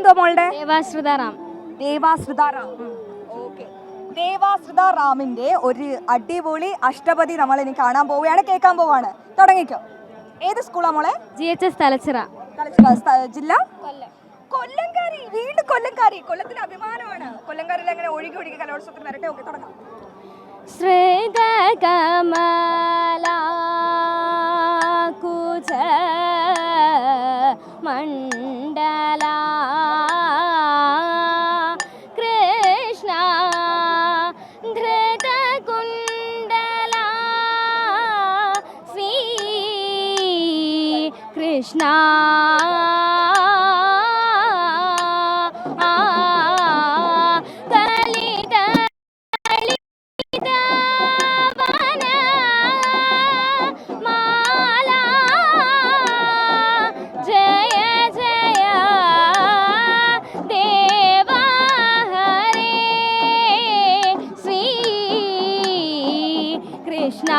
പേരെന്തോ മോളുടെ? ദേവാശ്രിതാറാം. ദേവാശ്രിതാറാം. ഓക്കെ, ദേവാശ്രിതാറാമിന്റെ ഒരു അടിപൊളി അഷ്ടപതി നമ്മൾ ഇനി കാണാൻ പോവുകയാണ്, കേൾക്കാൻ പോവാണ്. തുടങ്ങിക്കോ. ഏത് സ്കൂളാ മോളെ? GHS തലച്ചിറ. ജില്ല കൊല്ലംകാരി. വീണ്ടും കൊല്ലംകാരി. കൊല്ലത്തിന്റെ അഭിമാനമാണ്. കൊല്ലംകാരിൽ അങ്ങനെ ഒഴുകി ഒഴുകി കലോത്സവത്തിന് വരട്ടെ. ഓക്കെ, തുടങ്ങാം. ശ്രീകമലാകുച മണ്ഡല കൃഷ്ണ ധൃതകുണ്ഡല ശ്രീ കൃഷ്ണ കൃഷ്ണ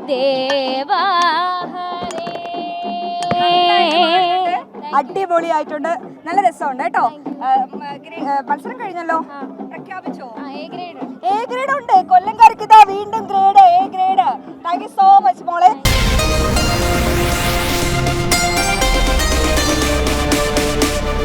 ദേവ അടിപൊളിയായിട്ടുണ്ട്, നല്ല രസമുണ്ട് കേട്ടോ. മത്സരം കഴിഞ്ഞല്ലോ, പ്രഖ്യാപിച്ചോ? എ ഗ്രേഡ് ഉണ്ട്. കൊല്ലംകാരി